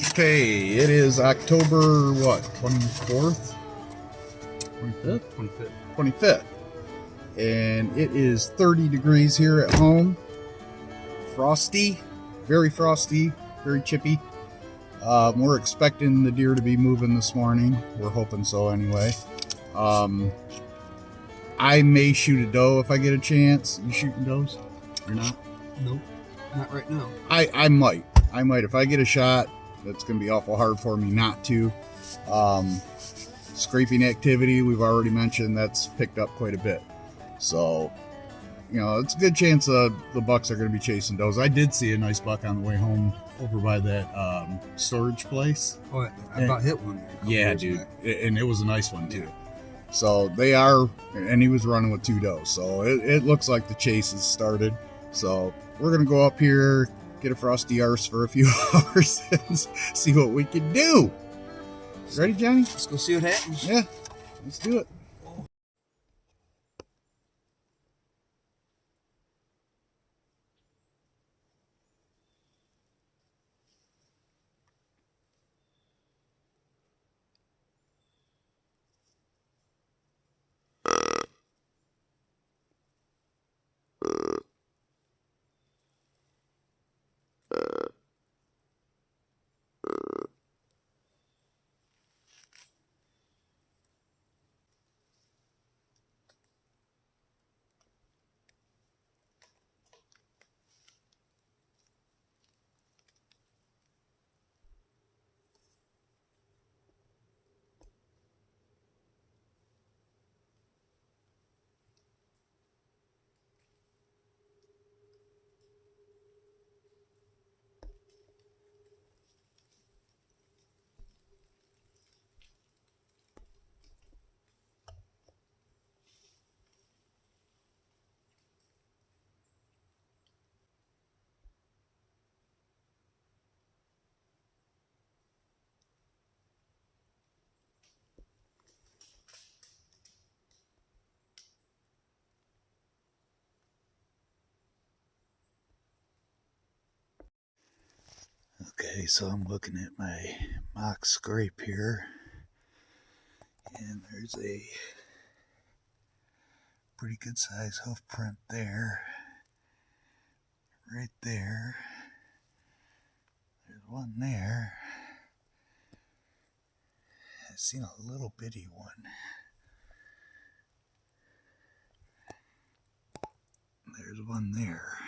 Okay, it is October, what, 24th? 25th? 25th. 25th. And it is 30 degrees here at home. Frosty, very chippy. We're expecting the deer to be moving this morning. We're hoping so anyway. I may shoot a doe if I get a chance. You shooting does or not? Nope, not right now. I might if I get a shot. That's gonna be awful hard for me not to. Scraping activity, we've already mentioned, that's picked up quite a bit. So, you know, it's a good chance the bucks are going to be chasing does. I did see a nice buck on the way home over by that storage place. Oh, I about hit one there. Yeah, dude. And it was a nice one, too. So they are, and he was running with 2 does. So it looks like the chase has started. So we're going to go up here, get a frosty arse for a few hours and see what we can do. Ready, Johnny? Let's go see what happens. Yeah, let's do it. Okay, so I'm looking at my mock scrape here, and there's a pretty good size hoof print there, right there. There's one there. I've seen a little bitty one. There's one there.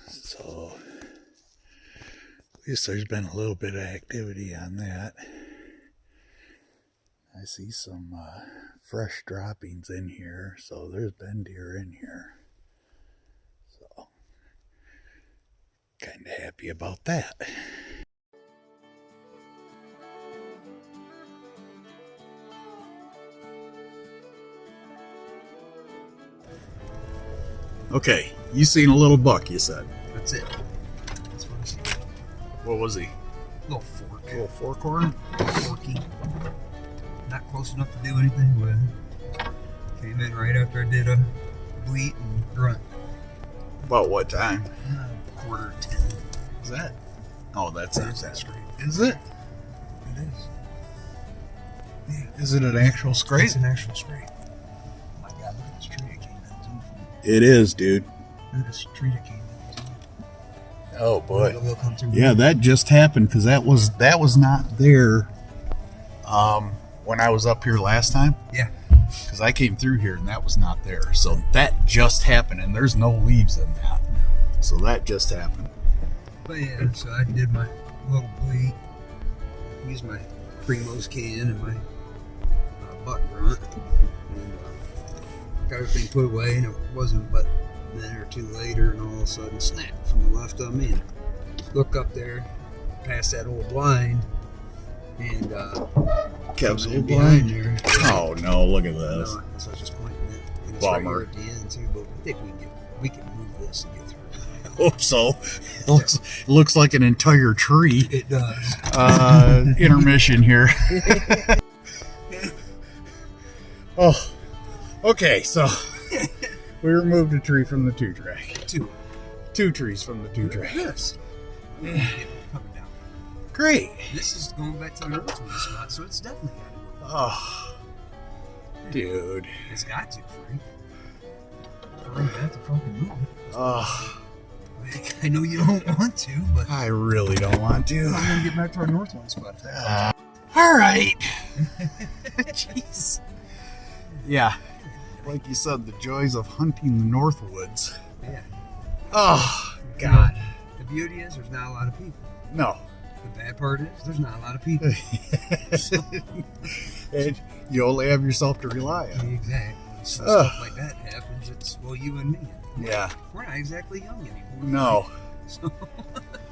So, at least there's been a little bit of activity on that. I see some fresh droppings in here, so there's been deer in here. So, kind of happy about that. Okay, you seen a little buck, you said. That's it. That's what I see. What was he? Little fork. A little forkhorn? Forky. Not close enough to do anything with. Came in right after I did a bleat and grunt. About what time? 9:45. Is that? Oh, that's There's that scrape. Is it? It is. Yeah. Is it an actual scrape? It's an actual scrape. Oh my God, look at this tree it came into. It is, dude. Look at this tree it came into. Oh boy. It'll come through. Yeah, that just happened because that was not there when I was up here last time. Yeah. Because I came through here and that was not there. So that just happened, and there's no leaves in that. So that just happened. But yeah, so I did my little bleat. Used my Primo's can and my buck grunt. And got everything put away, and it wasn't but a minute or two later, and all of a sudden, snap from the left of me. And look up there, past that old blind, and Kev's old behind blind. there. Oh no! Look at this. No, so I was just pointing it. And it's Bummer. right here at the end too, but I think we can move this and get through. Hope so. Looks like an entire tree. It does. Intermission here. Oh, okay. So we removed a tree from the 2-track. Two. 2 trees from the 2-track. Yes. coming down. Great. This is going back to the northwest spot, so it's definitely got to go. Oh, dude. It's got to, Frank. Or you have to fucking move it. Oh, I know you don't want to, but I really don't want to. I'm gonna get back to our northwest spot. All right. Jeez. Yeah. Like you said, the joys of hunting the Northwoods. Yeah. Oh, God. The beauty is there's not a lot of people. No. The bad part is there's not a lot of people. And you only have yourself to rely on. Exactly. So stuff like that happens. It's, well, you and me. Yeah. We're not exactly young anymore. No. So,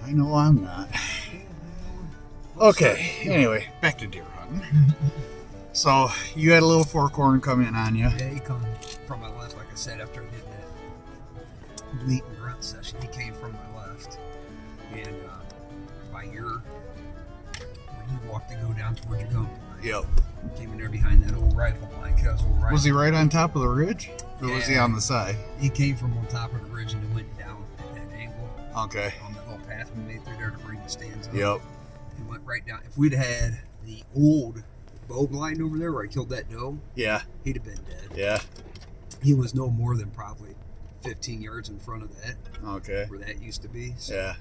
I know I'm not. Okay. Anyway, back to deer hunting. So you had a little forkhorn come in on you. Yeah, he come from my left, like I said, after I did that bleat and grunt session. He came from my left. And by your, where you walked to go down towards your gun. Right? Yep. Came in there behind that old rifle line. Was he right on top of the ridge? Or was he on the side? He came from on top of the ridge and then went down at that angle. Okay. On the little path we made through there to bring the stands up. Yep. And went right down. If we'd had the old bow blind over there where I killed that doe, Yeah. he'd have been dead. Yeah. He was no more than probably 15 yards in front of that, Okay. where that used to be. So, Yeah.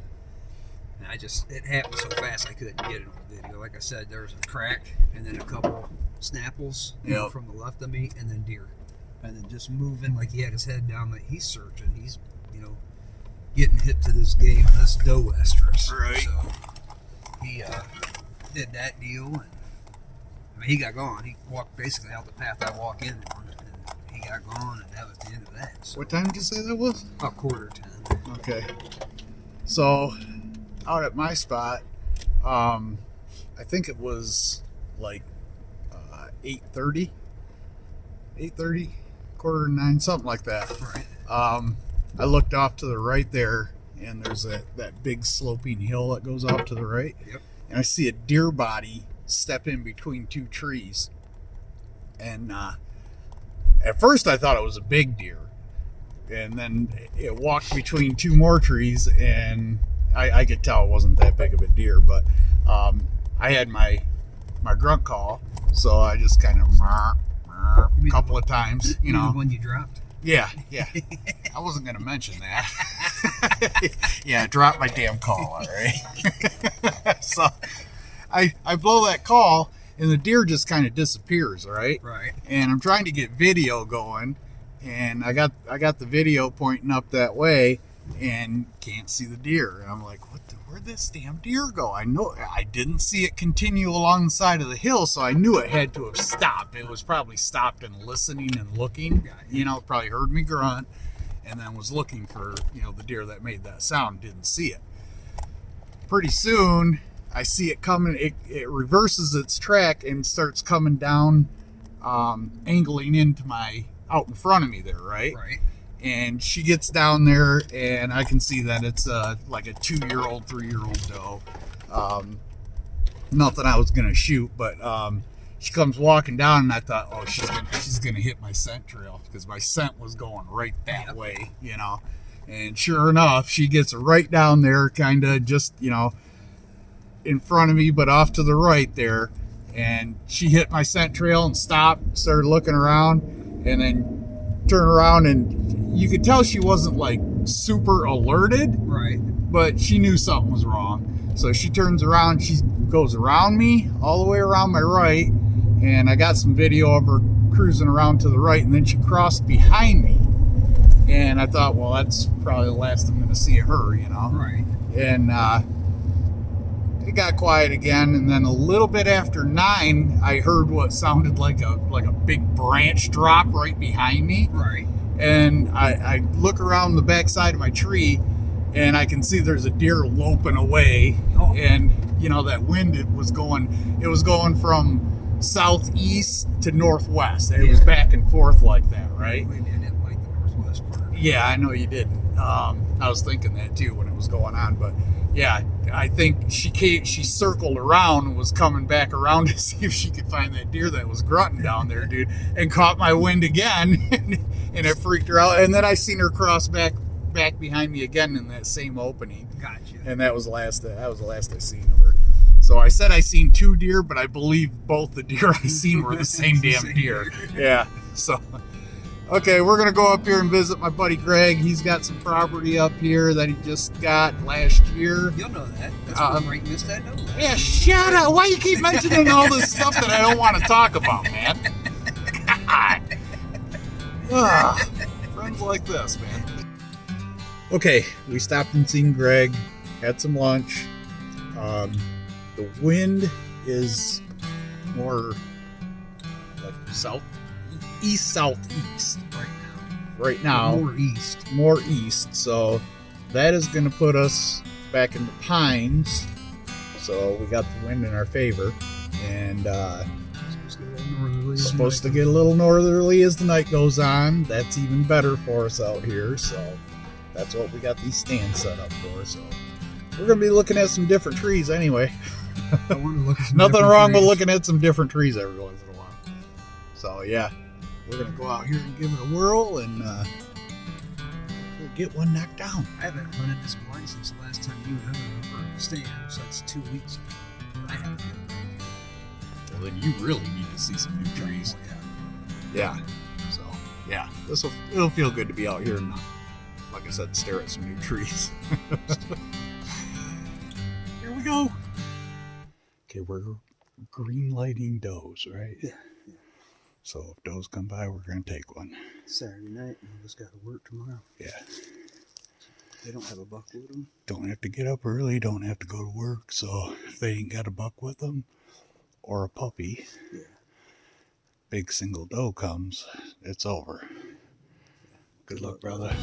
and it happened so fast I couldn't get it on video. Like I said, there was a crack and then a couple snapples Yep. from the left of me and then deer. And then just moving like he had his head down, like he's searching. He's, getting hit to this game, this doe estrus. Right. So he did that deal and he got gone. He walked basically out the path I walk in on it, and he got gone, and that was the end of that. So What time did you say that was? about 9:45. Okay. So, out at my spot, I think it was like 8:30, 8:30, 9, something like that. Right. I looked off to the right there, and there's that big sloping hill that goes off to the right. Yep. And I see a deer body step in between two trees. And at first I thought it was a big deer. And then it walked between two more trees, and I could tell it wasn't that big of a deer. But I had my grunt call, so I just kind of a couple of times, The one you dropped? Yeah. I wasn't going to mention that. Yeah, drop my damn call, all right? So I blow that call, and the deer just kind of disappears, all right? Right. And I'm trying to get video going, and I got the video pointing up that way, and can't see the deer. And I'm like, where'd this damn deer go? I know I didn't see it continue along the side of the hill, so I knew it had to have stopped. It was probably stopped and listening and looking. Probably heard me grunt, and then was looking for the deer that made that sound. Didn't see it. Pretty soon I see it coming. It reverses its track and starts coming down, angling into out in front of me there, right? Right. And she gets down there, and I can see that it's like a 2-year-old, 3-year-old doe. Nothing I was gonna shoot, but she comes walking down, and I thought, oh, she's gonna hit my scent trail, because my scent was going right that way, And sure enough, she gets right down there, kind of just in front of me, but off to the right there. And she hit my scent trail and stopped, started looking around, and then turned around, and you could tell she wasn't like super alerted, Right. but she knew something was wrong. So she turns around, she goes around me, all the way around my right, and I got some video of her cruising around to the right, and then she crossed behind me. And I thought, well, that's probably the last I'm going to see of her, Right. And it got quiet again, and then a little bit after 9, I heard what sounded like a big branch drop right behind me. Right. And I look around the backside of my tree, and I can see there's a deer loping away. Oh. And that wind, it was going from southeast to northwest. It was back and forth like that, right? Maybe I didn't like the northwest part. Yeah, I know you didn't. I was thinking that too when it was going on, but yeah, I think she circled around and was coming back around to see if she could find that deer that was grunting down there, dude, and caught my wind again, and it freaked her out. And then I seen her cross back back behind me again in that same opening. Gotcha. And that was the last I seen of her. So I said I seen 2 deer, but I believe both the deer I seen were the same damn deer. Yeah. So, okay, we're gonna go up here and visit my buddy Greg. He's got some property up here that he just got last year. You'll know that. That's what Frank missed. I know that. Yeah, shut up. Why you keep mentioning all this stuff that I don't want to talk about, man? God. Ugh. Friends like this, man. Okay, we stopped and seen Greg, had some lunch. The wind is more like southeast right now. More east. So that is going to put us back in the pines. So we got the wind in our favor, and supposed to get a little northerly as the night goes on. That's even better for us out here. So that's what we got these stands set up for. So we're going to be looking at some different trees anyway. I want to look at some Nothing wrong trees. with looking at some different trees every once in a while. So yeah, we're going to go out here and give it a whirl and we'll get one knocked down. I haven't hunted this blind since the last time you and I were staying, so that's 2 weeks ago. I haven't. Well, then you really need to see some new trees. Oh, Yeah. So yeah, it'll feel good to be out here and, like I said, stare at some new trees. Here we go. Okay, we're green lighting does, right? Yeah. So if does come by, we're gonna take one. Saturday night, and I just got to work tomorrow. Yeah. They don't have a buck with them. Don't have to get up early. Don't have to go to work. So if they ain't got a buck with them or a puppy, Yeah. big single doe comes, it's over. Good luck, brother.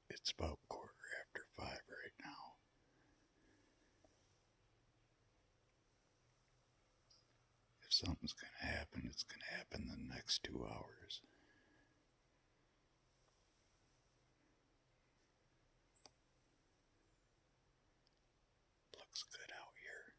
It's about 5:15 right now. If something's going to happen, it's going to happen in the next 2 hours. Looks good out here.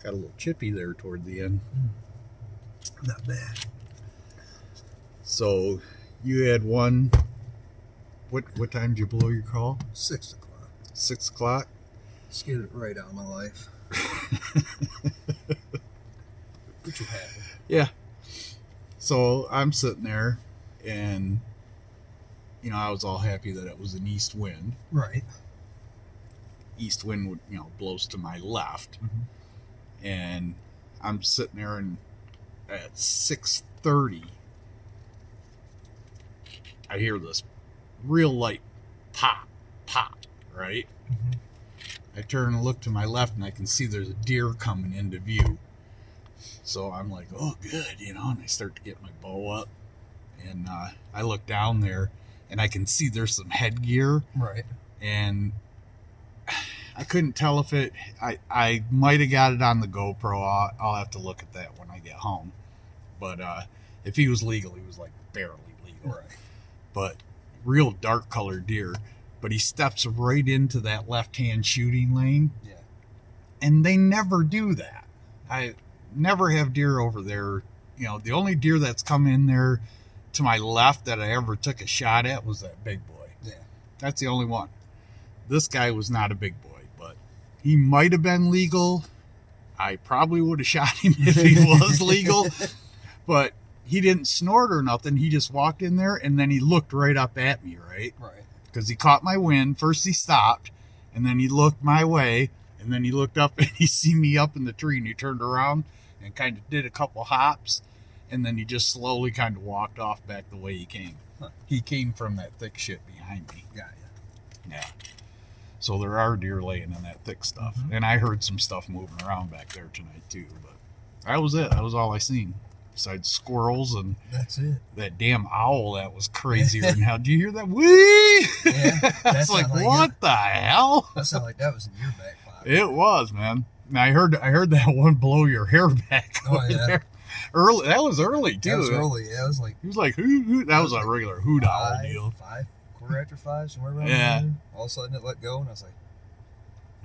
got a little chippy there toward the end. Not bad. So you had one. What time did you blow your call? 6 o'clock. 6 o'clock. Scared it right out of my life. Which will happen. Yeah. So I'm sitting there, and I was all happy that it was an east wind. Right. East wind would blows to my left, and I'm sitting there, and at 6:30, I hear this real light pop, right? I turn and look to my left, and I can see there's a deer coming into view. So I'm like, oh, good, and I start to get my bow up, and I look down there, and I can see there's some headgear. Right. And I couldn't tell if I might have got it on the GoPro. I'll have to look at that when I get home. But if he was legal, he was like barely legal. Right. But real dark colored deer. But he steps right into that left-hand shooting lane. Yeah. And they never do that. I never have deer over there. The only deer that's come in there to my left that I ever took a shot at was that big boy. Yeah. That's the only one. This guy was not a big boy, but he might have been legal. I probably would have shot him if he was legal, but he didn't snort or nothing. He just walked in there, and then he looked right up at me, right? Right. Because he caught my wind. First he stopped, and then he looked my way, and then he looked up, and he see me up in the tree, and he turned around and kind of did a couple hops, and then he just slowly kind of walked off back the way he came. Huh. He came from that thick shit behind me. Got ya. Yeah. So there are deer laying in that thick stuff. And I heard some stuff moving around back there tonight too. But that was it. That was all I seen. Besides squirrels and That's it. that damn owl that was crazier than hell. Did you hear that? Whee! Yeah. I was like, what the hell? That sounded like that was in your back pocket. It was, man. And I heard that one blow your hair back Oh, over yeah. there. Early. That was early too. That was early. Yeah, it was like He was like, hoo. That was a regular hoot owl deal. 5:15, somewhere around Yeah. there. All of a sudden it let go, and I was like,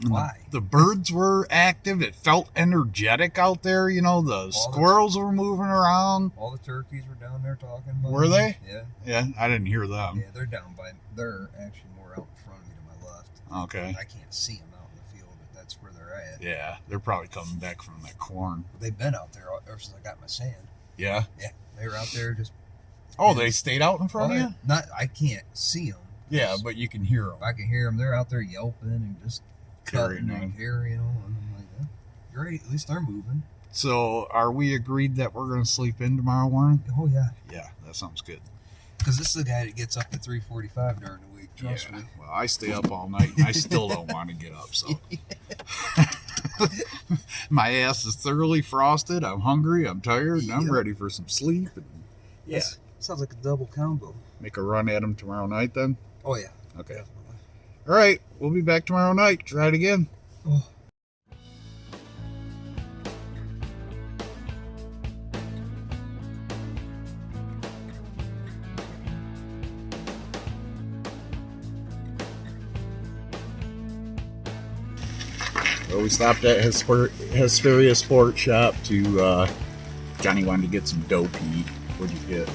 And why? The birds were active. It felt energetic out there. The squirrels were moving around. All the turkeys were down there talking about Were it. they? Yeah. Yeah, I didn't hear them. Yeah, they're actually more out in front of me to my left. Okay. I can't see them out in the field, but that's where they're at. Yeah, they're probably coming back from that corn. They've been out there ever since I got my sand. Yeah. Yeah, they were out there just. Oh, they stayed out in front of you? I can't see them. Yeah, but you can hear them. I can hear them. They're out there yelping and just Carrying cutting and carrying on. I'm like, oh, great. At least they're moving. So, are we agreed that we're going to sleep in tomorrow morning? Oh yeah. Yeah, that sounds good. Because this is the guy that gets up at 3:45 during the week. Trust me. Well, I stay up all night, and I still don't want to get up. So, my ass is thoroughly frosted. I'm hungry. I'm tired, and I'm Yep. ready for some sleep. And Yes. Sounds like a double combo. make a run at them tomorrow night then. Oh yeah. Okay. Definitely. All right, we'll be back tomorrow night. Try it again. Oh. Well, we stopped at Hesperia Sport Shop to Johnny wanted to get some doe pee. What'd you get?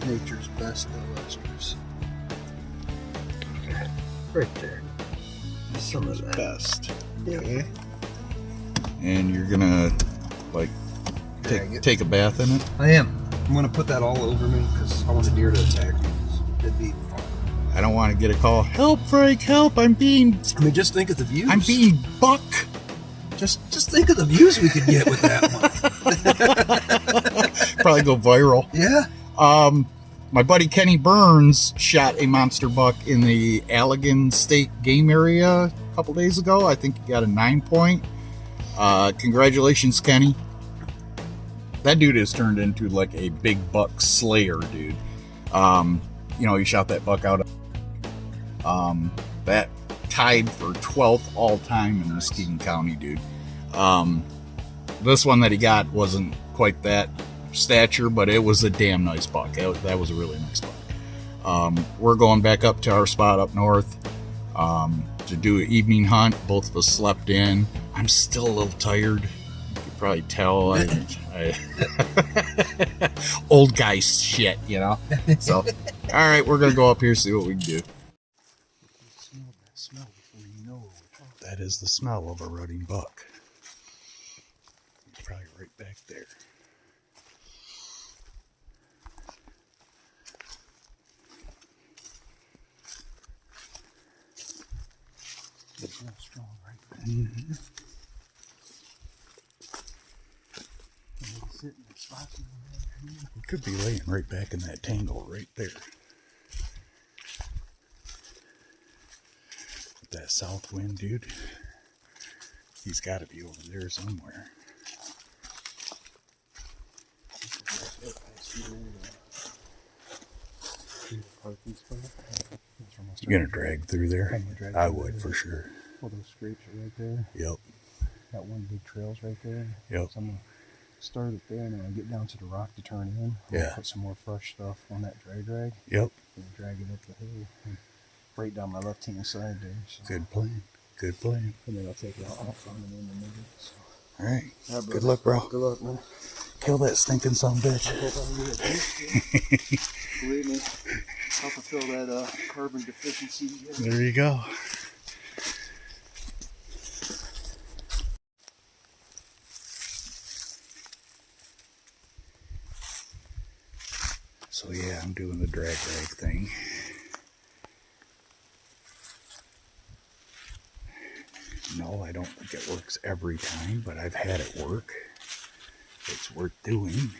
Nature's best oysters. Right there. Some of that. Best. Yeah. Okay. And you're gonna Drag it. take a bath in it. I am. I'm gonna put that all over me because I want a deer to attack me. It'd be fun. I don't want to get a call. Help, Frank! Help! I mean, just think of the views. I'm being buck. Just think of the views we could get with that one. Probably go viral. Yeah. My buddy Kenny Burns shot a monster buck in the Allegan State Game Area a couple days ago. I think he got a 9-point. Congratulations, Kenny. That dude has turned into like a big buck slayer, dude. He shot that buck out. That tied for 12th all time in Muskegon County, dude. This one that he got wasn't quite that stature, but it was a damn nice buck. That was a really nice buck. We're going back up to our spot up north to do an evening hunt. Both of us slept in. I'm still a little tired. You can probably tell. Old guy shit, you know? So, all right, we're going to go up here, see what we can do. Smell that smell before you know it. That is the smell of a rutting buck. It's probably right back there. It's real strong right there. Mm-hmm. He could be laying right back in that tangle right there. With that south wind, dude. He's got to be over there somewhere. You gonna drag through there? I would for sure. All those scrapes are right there. Yep. That one big trail's right there. Yep. So I'm gonna start it there, and then I'll get down to the rock to turn in. Yeah. Put some more fresh stuff on that drag. Yep. And drag it up the hill, and right down my left-hand side there. So. Good plan. Good plan. And then I'll take it off on and in the middle. So. All right. Yeah, good luck, bro. Good luck, man. Kill that stinking son of a bitch. I hope I can get it. Believe me, I'll fulfill that carbon deficiency. There you go. So yeah, I'm doing the drag thing. No, I don't think it works every time, but I've had it work. It's worth doing,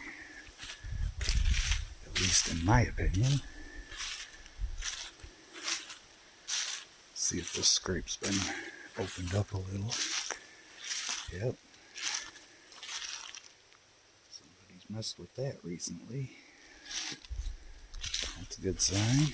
at least in my opinion. See if this scrape's been opened up a little. Yep. Somebody's messed with that recently. That's a good sign.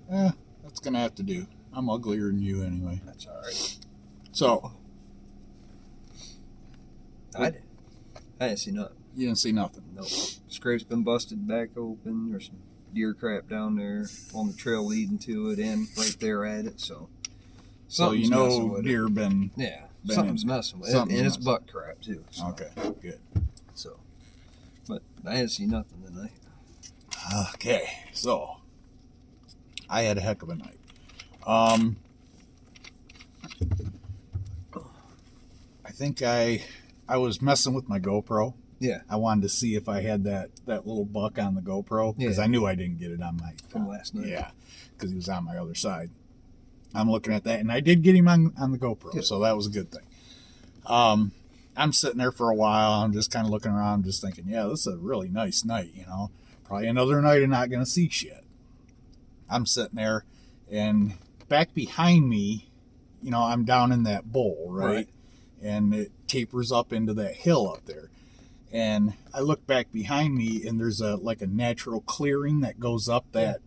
That's gonna have to do. I'm uglier than you anyway. That's all right. So I didn't see nothing. you didn't see nothing. No. Scrape's been busted back open. There's some deer crap down there on the trail leading to it and right there at it. So you something's messing know with it. deer been Yeah, been something's in- messing with it. something's And it's messing. buck crap too. So, okay. Good. So, but I didn't see nothing tonight. Okay, so I had a heck of a night. I think I was messing with my GoPro. Yeah. I wanted to see if I had that little buck on the GoPro because Yeah. I knew I didn't get it on my From last night. Yeah, because he was on my other side. I'm looking at that, and I did get him on the GoPro, Good. so that was a good thing. I'm sitting there for a while. I'm just kind of looking around, just thinking, yeah, this is a really nice night, you know. Probably another night I'm not going to see shit. I'm sitting there, and back behind me, you know, I'm down in that bowl, right? And it tapers up into that hill up there. And I look back behind me, and there's a natural clearing that goes up that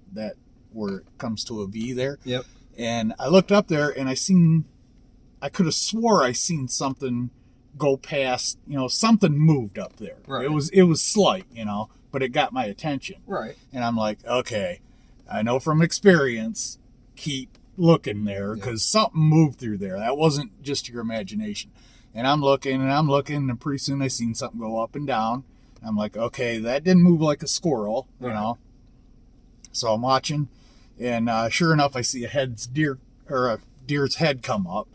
where it comes to a V there. Yep. And I looked up there, and I could have swore I seen something go past, you know, something moved up there. Right. It was slight, you know, but it got my attention. Right. And I'm like, okay, I know from experience, keep looking there because something moved through there. That wasn't just your imagination. And I'm looking, and pretty soon I seen something go up and down. I'm like, okay, that didn't move like a squirrel, you Right. know. So I'm watching, and sure enough, I see a deer's head come up,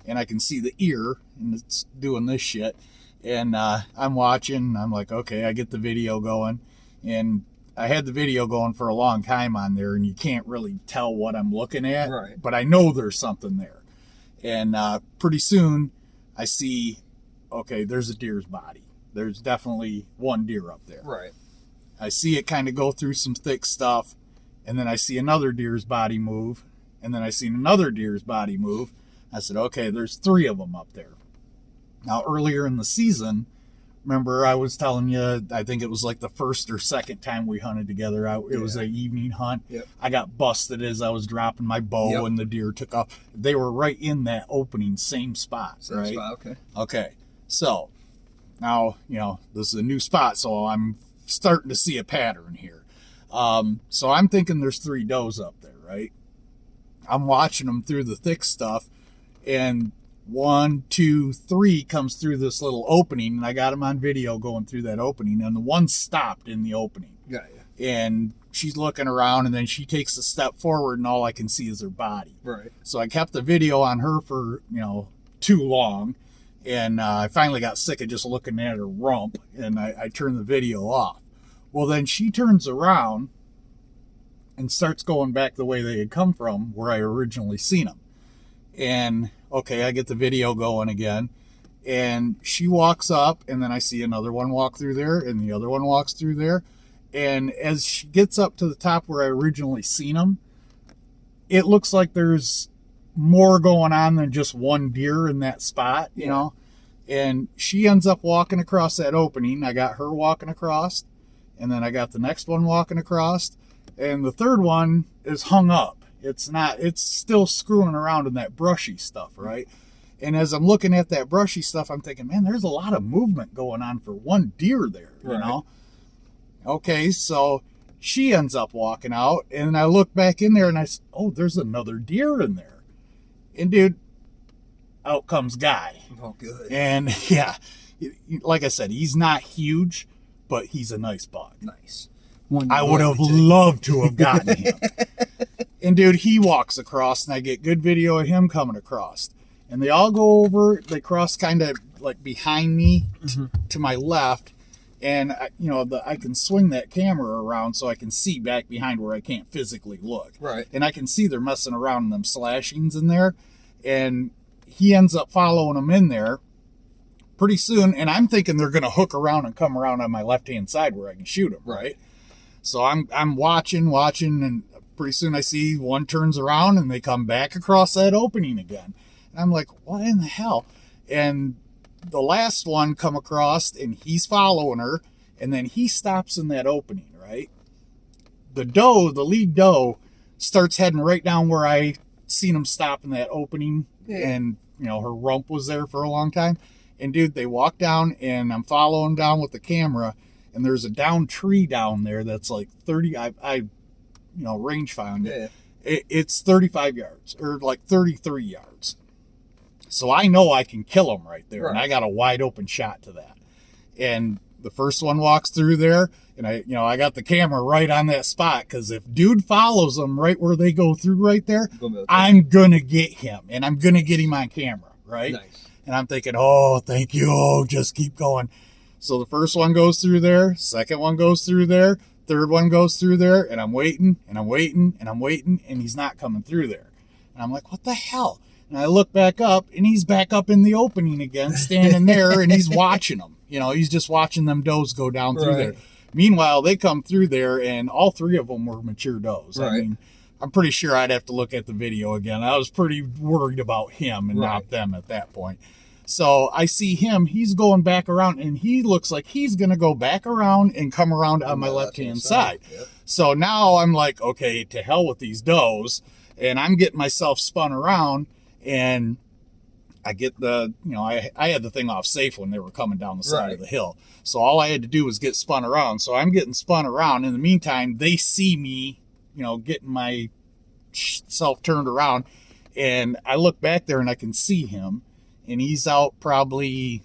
and I can see the ear, and it's doing this shit. And I'm watching, and I'm like, okay, I get the video going, and I had the video going for a long time on there, and you can't really tell what I'm looking at, Right. but I know there's something there. And pretty soon, I see, okay, there's a deer's body. There's definitely one deer up there. Right. I see it kind of go through some thick stuff, and then I see another deer's body move, and then I see another deer's body move. I said, okay, there's 3 of them up there. Now, earlier in the season, remember I was telling you, I think it was like the first or second time we hunted together. It was an evening hunt. Yep. I got busted as I was dropping my bow, Yep. and the deer took off. They were right in that opening, same spot, Same right? spot, okay. Okay, so now, you know, this is a new spot, so I'm starting to see a pattern here. So I'm thinking there's 3 does up there, right? I'm watching them through the thick stuff, and 1, 2, 3 comes through this little opening, and I got them on video going through that opening, and the one stopped in the opening. Got you. And she's looking around, and then she takes a step forward, and all I can see is her body. Right. So I kept the video on her for, you know, too long. And I finally got sick of just looking at her rump, and I turned the video off. Well, then she turns around and starts going back the way they had come from, where I originally seen them. And, okay, I get the video going again. And she walks up, and then I see another one walk through there, and the other one walks through there. And as she gets up to the top where I originally seen them, it looks like there's more going on than just one deer in that spot, you know. And she ends up walking across that opening. I got her walking across, and then I got the next one walking across, and the third one is hung up. It's still screwing around in that brushy stuff, right? And as I'm looking at that brushy stuff, I'm thinking, man, there's a lot of movement going on for one deer there, you know? Okay, so she ends up walking out, and I look back in there, and I said, oh, there's another deer in there. And, dude, out comes Guy. Oh, good. And, yeah, like I said, he's not huge, but he's a nice buck. Nice. I would have loved to have gotten him. And, dude, he walks across, and I get good video of him coming across. And they all go over, they cross kind of like behind me to my left. And, I can swing that camera around so I can see back behind where I can't physically look. Right. And I can see they're messing around in them slashings in there. And he ends up following them in there pretty soon. And I'm thinking they're going to hook around and come around on my left-hand side where I can shoot them, right? So I'm watching, and pretty soon I see one turns around and they come back across that opening again. And I'm like, what in the hell? And the last one come across, and he's following her, and then he stops in that opening, right? The lead doe, starts heading right down where I seen him stop in that opening. Yeah. And, her rump was there for a long time. And, dude, they walk down, and I'm following down with the camera, and there's a down tree down there that's like 30, I range found it. Yeah. It's 35 yards, or like 33 yards. So I know I can kill him right there, and Right. I got a wide open shot to that. And the first one walks through there, and I got the camera right on that spot, because if dude follows them right where they go through right there, I'm gonna get him, and I'm gonna get him on camera, right? Nice. And I'm thinking, oh, thank you, oh, just keep going. So the first one goes through there, second one goes through there, third one goes through there, and I'm waiting, and I'm waiting, and I'm waiting, and he's not coming through there. And I'm like, what the hell? And I look back up, and he's back up in the opening again, standing there, and he's watching them. He's just watching them does go down through there. Meanwhile, they come through there, and all three of them were mature does. Right. I mean, I'm pretty sure I'd have to look at the video again. I was pretty worried about him and not them at that point. So I see him, he's going back around, and he looks like he's going to go back around and come around on my left-hand side. Yep. So now I'm like, okay, to hell with these does, and I'm getting myself spun around, and I get the, I had the thing off safe when they were coming down the side of the hill. So all I had to do was get spun around. So I'm getting spun around. In the meantime, they see me, getting myself turned around, and I look back there and I can see him. And he's out probably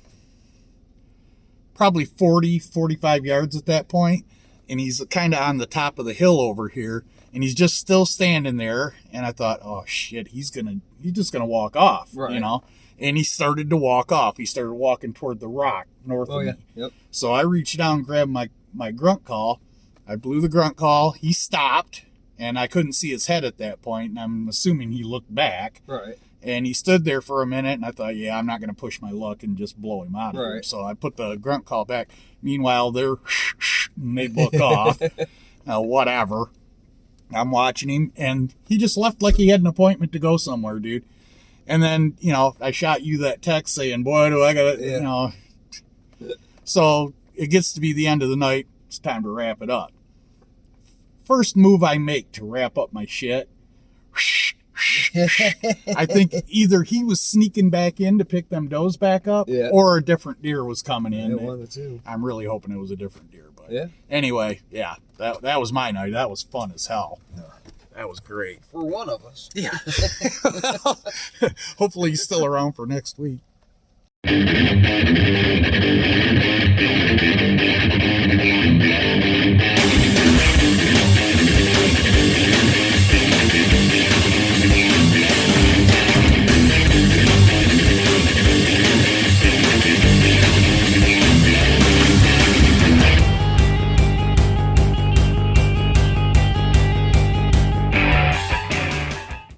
40, 45 yards at that point. And he's kind of on the top of the hill over here. And he's just still standing there. And I thought, oh, shit, he's just going to walk off, And he started to walk off. He started walking toward the rock north of me. Yep. So I reached down and grabbed my grunt call. I blew the grunt call. He stopped. And I couldn't see his head at that point. And I'm assuming he looked back. Right. And he stood there for a minute, and I thought, yeah, I'm not going to push my luck and just blow him out of here. So I put the grunt call back. Meanwhile, they're and they book off. Whatever. I'm watching him, and he just left like he had an appointment to go somewhere, dude. And then, I shot you that text saying, boy, do I got to, So it gets to be the end of the night. It's time to wrap it up. First move I make to wrap up my shit, I think either he was sneaking back in to pick them does back up, or a different deer was coming in. One of the two. I'm really hoping it was a different deer, but anyway, that was my night. That was fun as hell. That was great For one of us. Yeah. Hopefully he's still around for next week.